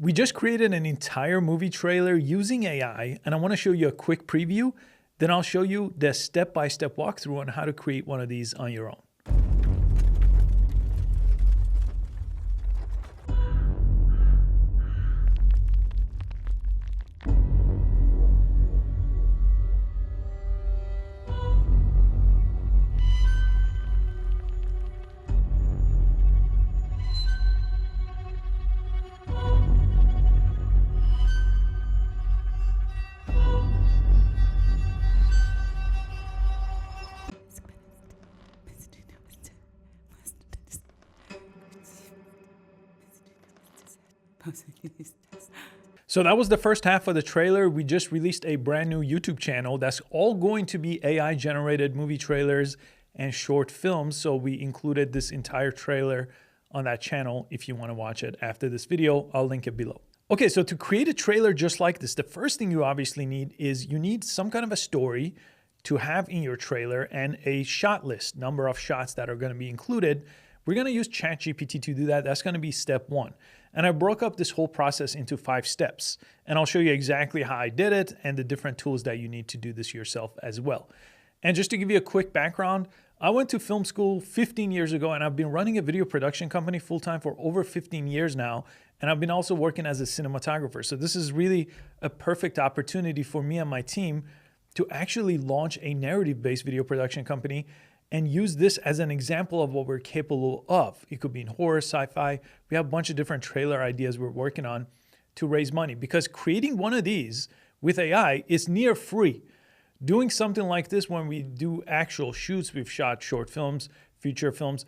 We just created an entire movie trailer using AI, and I want to show you a quick preview. Then I'll show you the step-by-step walkthrough on how to create one of these on your own. So that was the first half of the trailer. We just released a brand new YouTube channel that's all going to be AI generated movie trailers and short films. So we included this entire trailer on that channel. If you want to watch it after this video, I'll link it below. Okay, so to create a trailer just like this, the first thing you obviously need is you need some kind of a story to have in your trailer and a shot list, number of shots that are going to be included. We're going to use ChatGPT to do that. That's going to be step one. And I broke up this whole process into 5 steps. And I'll show you exactly how I did it and the different tools that you need to do this yourself as well. And just to give you a quick background, I went to film school 15 years ago, and I've been running a video production company full-time for over 15 years now. And I've been also working as a cinematographer. So this is really a perfect opportunity for me and my team to actually launch a narrative-based video production company and use this as an example of what we're capable of. It could be in horror, sci-fi. We have a bunch of different trailer ideas we're working on to raise money, because creating one of these with AI is near free. Doing something like this when we do actual shoots, we've shot short films, feature films,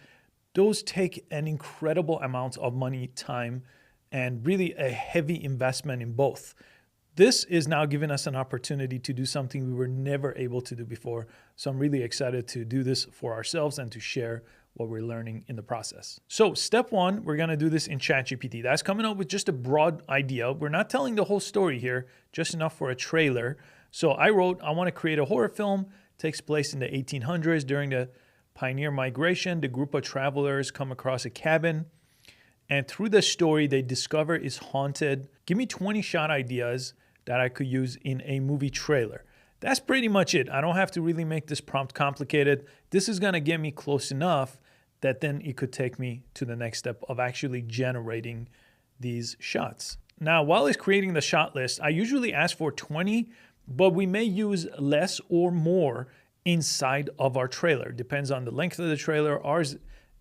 those take an incredible amount of money, time, and really a heavy investment in both. This is now giving us an opportunity to do something we were never able to do before. So I'm really excited to do this for ourselves and to share what we're learning in the process. So step one, we're gonna do this in ChatGPT. That's coming up with just a broad idea. We're not telling the whole story here, just enough for a trailer. So I wrote, I wanna create a horror film, takes place in the 1800s during the pioneer migration. The group of travelers come across a cabin, and through the story they discover it's haunted. Give me 20 shot ideas that I could use in a movie trailer. That's pretty much it. I don't have to really make this prompt complicated. This is gonna get me close enough that then it could take me to the next step of actually generating these shots. Now, while it's creating the shot list, I usually ask for 20, but we may use less or more inside of our trailer. Depends on the length of the trailer. Ours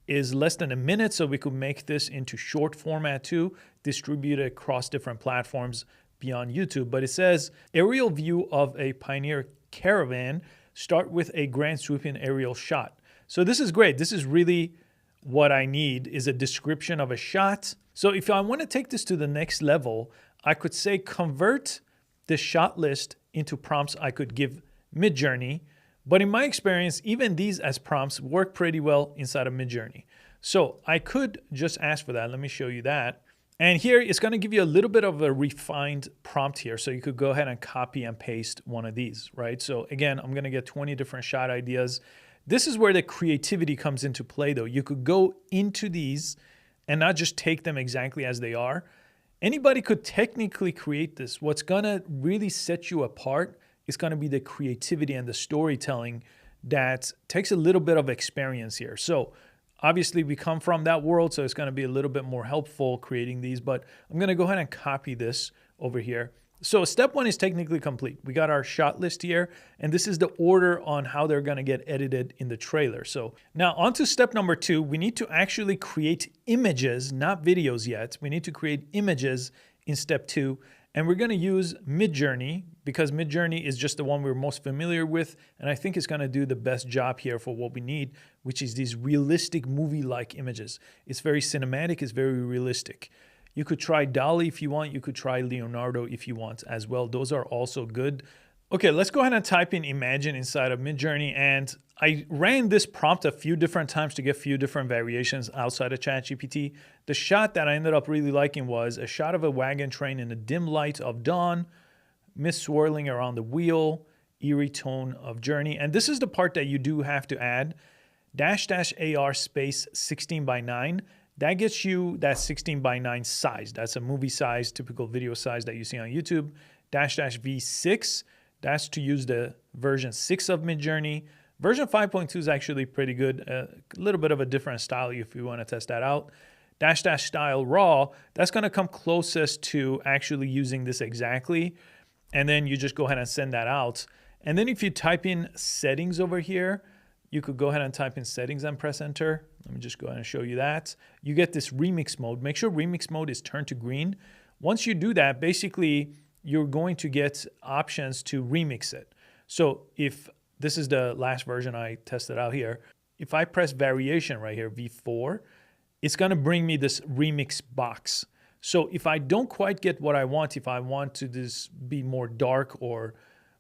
is less than a minute, so we could make this into short format too, distribute it across different platforms beyond YouTube. But it says aerial view of a pioneer caravan, start with a grand swooping aerial shot. So this is great. This is really what I need, is a description of a shot. So if I want to take this to the next level, I could say convert the shot list into prompts I could give Midjourney. But in my experience, even these as prompts work pretty well inside of Midjourney. So I could just ask for that. Let me show you that. And here it's going to give you a little bit of a refined prompt here. So you could go ahead and copy and paste one of these, right? So again, I'm going to get 20 different shot ideas. This is where the creativity comes into play though. You could go into these and not just take them exactly as they are. Anybody could technically create this. What's going to really set you apart is going to be the creativity and the storytelling that takes a little bit of experience here. So obviously, we come from that world, so it's going to be a little bit more helpful creating these, but I'm going to go ahead and copy this over here. So step one is technically complete. We got our shot list here, and this is the order on how they're going to get edited in the trailer. So now on to step number 2. We need to actually create images, not videos yet. We need to create images in step 2. And we're going to use Midjourney because Midjourney is just the one we're most familiar with. And I think it's going to do the best job here for what we need, which is these realistic movie-like images. It's very cinematic. It's very realistic. You could try Dalle if you want. You could try Leonardo if you want as well. Those are also good. Okay, let's go ahead and type in Imagine inside of Midjourney. And I ran this prompt a few different times to get a few different variations outside of ChatGPT. The shot that I ended up really liking was a shot of a wagon train in the dim light of dawn, mist swirling around the wheel, eerie tone of journey. And this is the part that you do have to add. --AR space 16:9. that gets you that 16:9 size. That's a movie size, typical video size that you see on YouTube. --V6, that's to use the version 6 of Midjourney. Version 5.2 is actually pretty good. A little bit of a different style if you want to test that out. --style raw, that's going to come closest to actually using this exactly. And then you just go ahead and send that out. And then if you type in settings over here, you could go ahead and type in settings and press enter. Let me just go ahead and show you that. You get this remix mode. Make sure remix mode is turned to green. Once you do that, basically you're going to get options to remix it. So if this is the last version I tested out here, if I press variation right here, V4, it's going to bring me this remix box. So if I don't quite get what I want, if I want to this be more dark or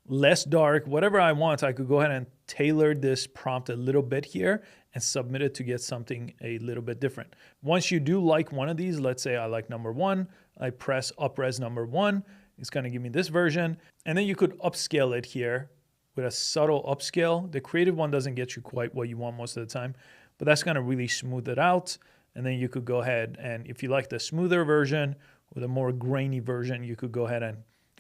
less dark, whatever I want, I could go ahead and tailor this prompt a little bit here and submit it to get something a little bit different. Once you do like one of these, let's say I like number 1, I press upres number 1, it's going to give me this version. And then you could upscale it here with a subtle upscale. The creative one doesn't get you quite what you want most of the time, but that's going to really smooth it out. And then you could go ahead and if you like the smoother version or the more grainy version, you could go ahead and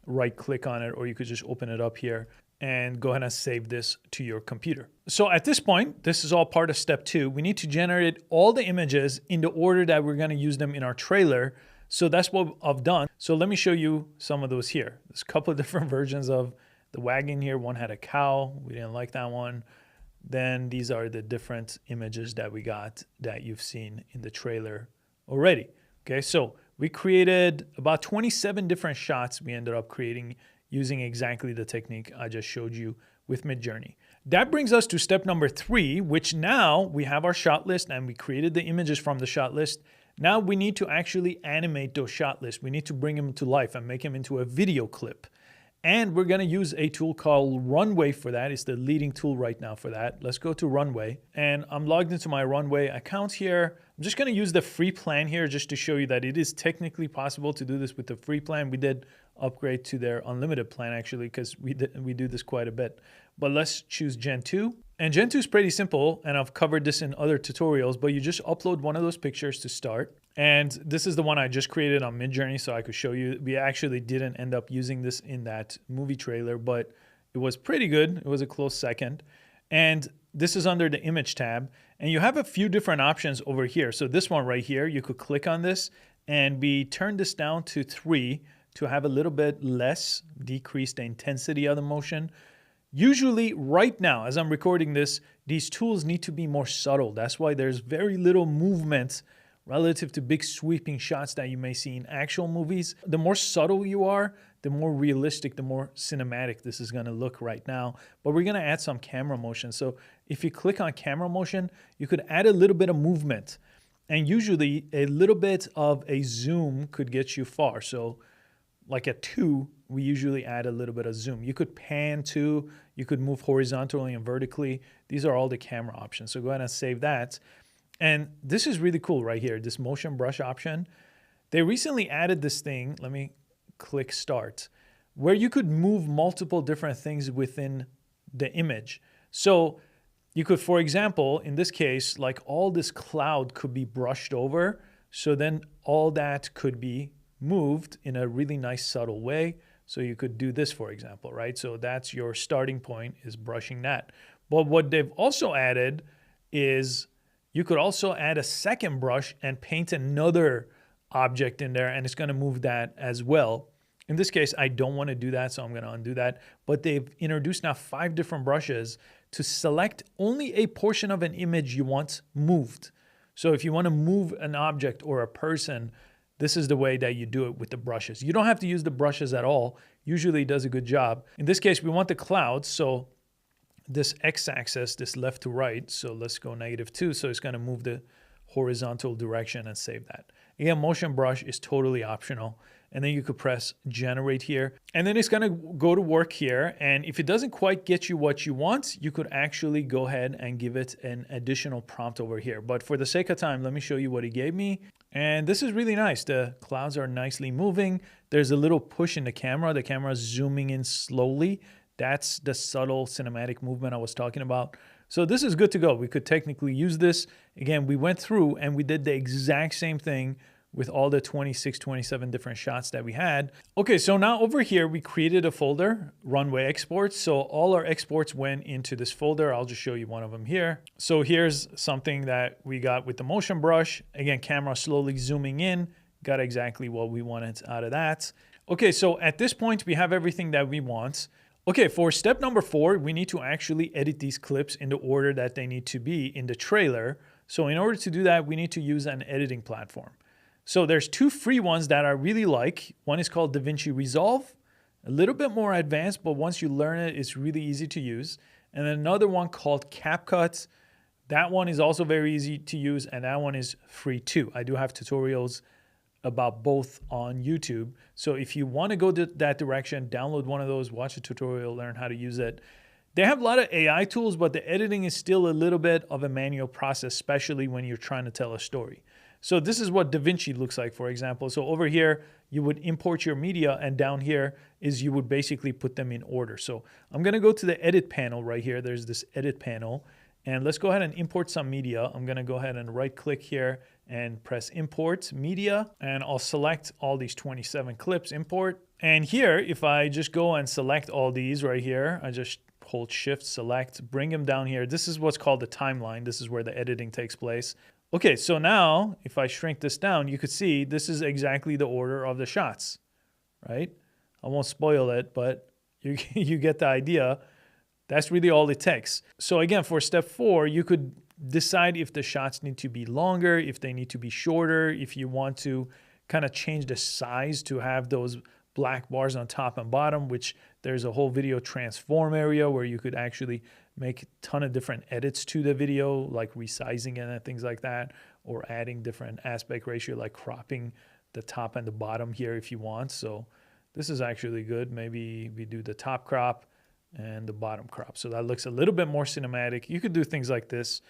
right click on it, or you could just open it up here and go ahead and save this to your computer. So at this point, this is all part of step 2. We need to generate all the images in the order that we're going to use them in our trailer. So that's what I've done. So let me show you some of those here. There's a couple of different versions of the wagon here. One had a cow. We didn't like that one. Then these are the different images that we got that you've seen in the trailer already. Okay, so we created about 27 different shots we ended up creating using exactly the technique I just showed you with Midjourney. That brings us to step number 3, which now we have our shot list and we created the images from the shot list. Now we need to actually animate those shot lists. We need to bring them to life and make them into a video clip. And we're going to use a tool called Runway for that. It's the leading tool right now for that. Let's go to Runway. And I'm logged into my Runway account here. I'm just going to use the free plan here just to show you that it is technically possible to do this with the free plan. We did upgrade to their unlimited plan actually because we do this quite a bit. But let's choose Gen 2. And Gen 2 is pretty simple, and I've covered this in other tutorials, but you just upload one of those pictures to start. And this is the one I just created on Midjourney, so I could show you. We actually didn't end up using this in that movie trailer, but it was pretty good. It was a close second. And this is under the image tab, and you have a few different options over here. So this one right here, you could click on this, and we turn this down to 3 to have a little bit less, decrease the intensity of the motion. Usually right now, as I'm recording this, these tools need to be more subtle. That's why there's very little movement relative to big sweeping shots that you may see in actual movies. The more subtle you are, the more realistic, the more cinematic this is going to look right now. But we're going to add some camera motion. So if you click on camera motion, you could add a little bit of movement. And usually a little bit of a zoom could get you far. So like at 2, we usually add a little bit of zoom. You could pan too. You could move horizontally and vertically. These are all the camera options. So go ahead and save that. And this is really cool right here, this motion brush option. They recently added this thing. Let me click start, where you could move multiple different things within the image. So you could, for example, in this case, like all this cloud could be brushed over. So then all that could be moved in a really nice subtle way. So you could do this, for example, right? So that's your starting point, is brushing that. But what they've also added is you could also add a second brush and paint another object in there, and it's going to move that as well. In this case, I don't want to do that, so I'm going to undo that. But they've introduced now 5 different brushes to select only a portion of an image you want moved. So if you want to move an object or a person, this is the way that you do it with the brushes. You don't have to use the brushes at all. Usually it does a good job. In this case, we want the clouds. So this x-axis, this left to right. So let's go -2. So it's going to move the horizontal direction and save that. Again, motion brush is totally optional. And then you could press generate here. And then it's going to go to work here. And if it doesn't quite get you what you want, you could actually go ahead and give it an additional prompt over here. But for the sake of time, let me show you what he gave me. And this is really nice. The clouds are nicely moving. There's a little push in the camera. The camera is zooming in slowly. That's the subtle cinematic movement I was talking about. So this is good to go. We could technically use this. Again, we went through and we did the exact same thing with all the 26, 27 different shots that we had. Okay, so now over here, we created a folder, runway exports. So all our exports went into this folder. I'll just show you one of them here. So here's something that we got with the motion brush. Again, camera slowly zooming in, got exactly what we wanted out of that. Okay, so at this point, we have everything that we want. Okay, for step number 4, we need to actually edit these clips in the order that they need to be in the trailer. So in order to do that, we need to use an editing platform. So there's 2 free ones that I really like. One is called DaVinci Resolve, a little bit more advanced, but once you learn it, it's really easy to use. And then another one called CapCut. That one is also very easy to use, and that one is free too. I do have tutorials about both on YouTube. So if you want to go that direction, download one of those, watch a tutorial, learn how to use it. They have a lot of AI tools, but the editing is still a little bit of a manual process, especially when you're trying to tell a story. So this is what DaVinci looks like, for example. So over here, you would import your media, and down here is you would basically put them in order. So I'm gonna go to the edit panel right here. There's this edit panel, and let's go ahead and import some media. I'm gonna go ahead and right click here and press import media, and I'll select all these 27 clips, import. And here, if I just go and select all these right here, I just hold shift, select, bring them down here. This is what's called the timeline. This is where the editing takes place. Okay, so now if I shrink this down, you could see this is exactly the order of the shots, right? I won't spoil it, but you get the idea. That's really all it takes. So again, for step 4, you could decide if the shots need to be longer, if they need to be shorter, if you want to kind of change the size to have those black bars on top and bottom, which there's a whole video transform area where you could actually make a ton of different edits to the video, like resizing it and things like that, or adding different aspect ratio, like cropping the top and the bottom here if you want. So this is actually good. Maybe we do the top crop and the bottom crop. So that looks a little bit more cinematic. You could do things like this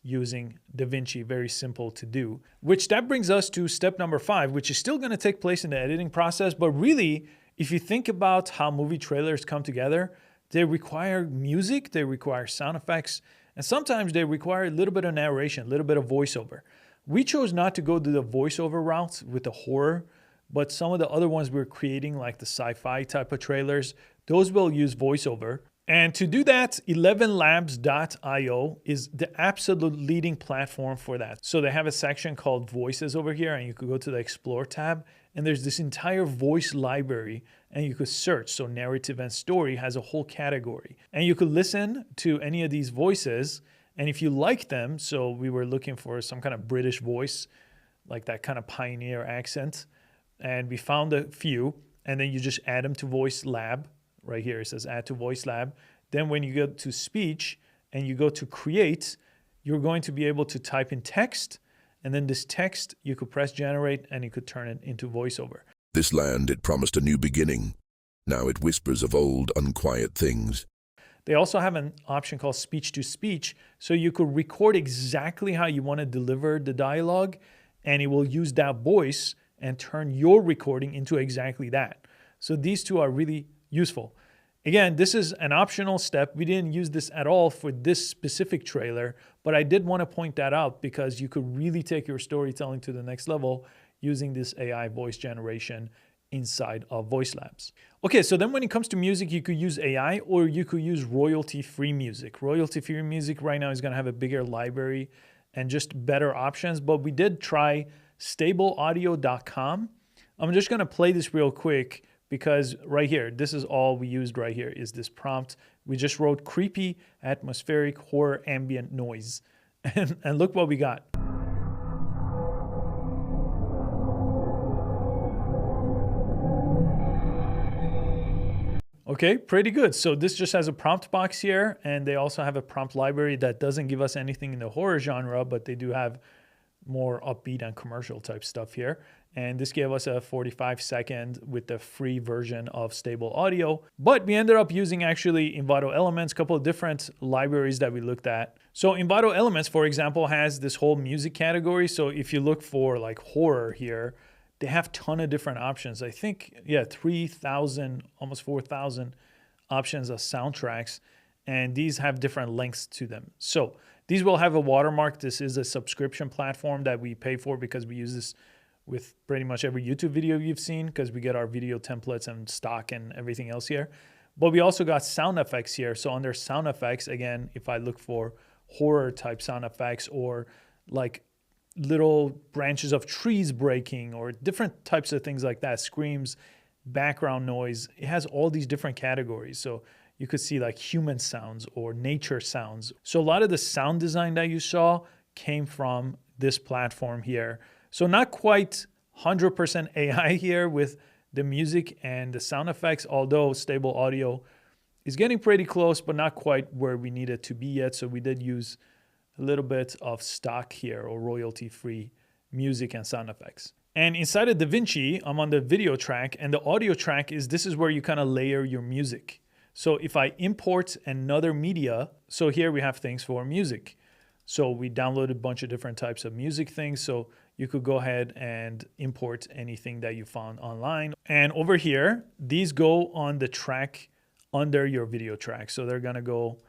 using DaVinci, very simple to do. Which that brings us to step number 5, which is still gonna take place in the editing process. But really, if you think about how movie trailers come together, they require music, they require sound effects, and sometimes they require a little bit of narration, a little bit of voiceover. We chose not to go to the voiceover route with the horror, but some of the other ones we're creating, like the sci-fi type of trailers, those will use voiceover. And to do that, 11labs.io is the absolute leading platform for that. So they have a section called Voices over here, and you could go to the Explore tab, and there's this entire voice library, and you could search. So narrative and story has a whole category. And you could listen to any of these voices, and if you like them, so we were looking for some kind of British voice, like that kind of pioneer accent, and we found a few, and then you just add them to Voice Lab. Right here, it says add to Voice Lab. Then when you go to speech and you go to create, you're going to be able to type in text, and then this text, you could press generate and you could turn it into voiceover. This land, it promised a new beginning. Now it whispers of old, unquiet things. They also have an option called speech to speech, so you could record exactly how you want to deliver the dialogue, and it will use that voice and turn your recording into exactly that. So these two are really useful. Again, this is an optional step. We didn't use this at all for this specific trailer, but I did want to point that out because you could really take your storytelling to the next level using this AI voice generation inside of Voice Labs. Okay, so then when it comes to music, you could use AI or you could use royalty-free music. Royalty-free music right now is going to have a bigger library and just better options, but we did try stableaudio.com. I'm just going to play this real quick because right here, this is all we used right here is this prompt. We just wrote creepy, atmospheric, horror, ambient noise. And look what we got. Okay, pretty good. So this just has a prompt box here, and they also have a prompt library that doesn't give us anything in the horror genre, but they do have more upbeat and commercial type stuff here. And this gave us a 45-second with the free version of Stable Audio. But we ended up using actually Envato Elements, a couple of different libraries that we looked at. So Envato Elements, for example, has this whole music category. So if you look for like horror here, they have a ton of different options. I think, yeah, 3,000, almost 4,000 options of soundtracks. and these have different lengths to them. So these will have a watermark. This is a subscription platform that we pay for because we use this with pretty much every YouTube video you've seen because we get our video templates and stock and everything else here. But we also got sound effects here. So under sound effects, again, if I look for horror type sound effects or like little branches of trees breaking or different types of things like that, screams, background noise, it has all these different categories. So you could see like human sounds or nature sounds. So a lot of the sound design that you saw came from this platform here. So not quite 100% AI here with the music and the sound effects, although Stable Audio is getting pretty close, but not quite where we need it to be yet. So we did use a little bit of stock here or royalty-free music and sound effects. And inside of DaVinci, I'm on the video track, and the audio track this is where you kind of layer your music. So if I import another media, so here we have things for music. So we downloaded a bunch of different types of music things. So you could go ahead and import anything that you found online. And over here, these go on the track under your video track. So they're gonna go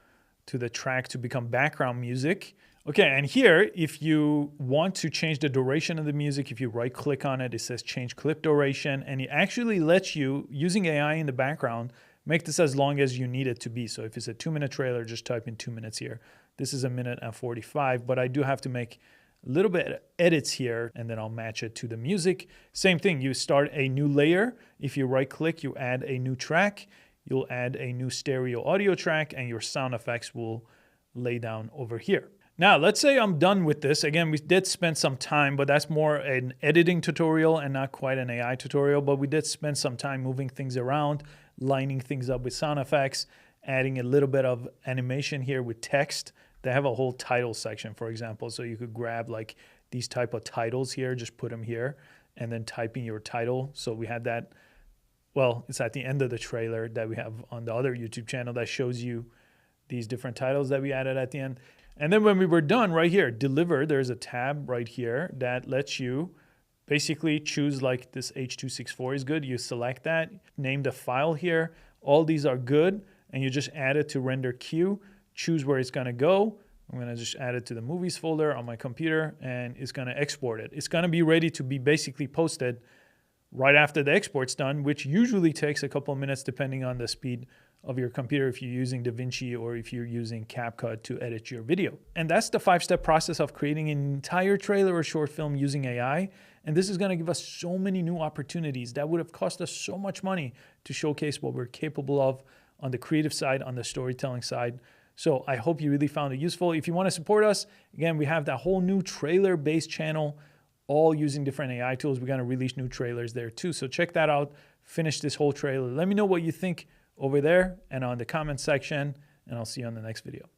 to the track to become background music. Okay, and here, if you want to change the duration of the music, if you right click on it, it says change clip duration, and it actually lets you, using AI in the background, make this as long as you need it to be. So if it's a 2-minute trailer, just type in 2 minutes here. This is 1:45, but I do have to make a little bit of edits here, and then I'll match it to the music. Same thing, you start a new layer. If you right click, you add a new track. You'll add a new stereo audio track, and your sound effects will lay down over here. Now, let's say I'm done with this. Again, we did spend some time, but that's more an editing tutorial and not quite an AI tutorial, but we did spend some time moving things around, lining things up with sound effects, adding a little bit of animation here with text. They have a whole title section, for example, so you could grab like these type of titles here, just put them here, and then type in your title. So we had that, well, it's at the end of the trailer that we have on the other YouTube channel that shows you these different titles that we added at the end. And then when we were done right here, deliver, there's a tab right here that lets you basically choose like this H.264 is good. You select that, name the file here. All these are good. And you just add it to render queue, choose where it's gonna go. I'm gonna just add it to the movies folder on my computer and it's gonna export it. It's gonna be ready to be basically posted right after the export's done, which usually takes a couple of minutes depending on the speed of your computer if you're using DaVinci or if you're using CapCut to edit your video. And that's the 5-step process of creating an entire trailer or short film using AI. And this is gonna give us so many new opportunities that would have cost us so much money to showcase what we're capable of on the creative side, on the storytelling side. So I hope you really found it useful. If you wanna support us, again, we have that whole new trailer-based channel, all using different AI tools. We're gonna release new trailers there too. So check that out, finish this whole trailer. Let me know what you think over there and on the comment section, and I'll see you on the next video.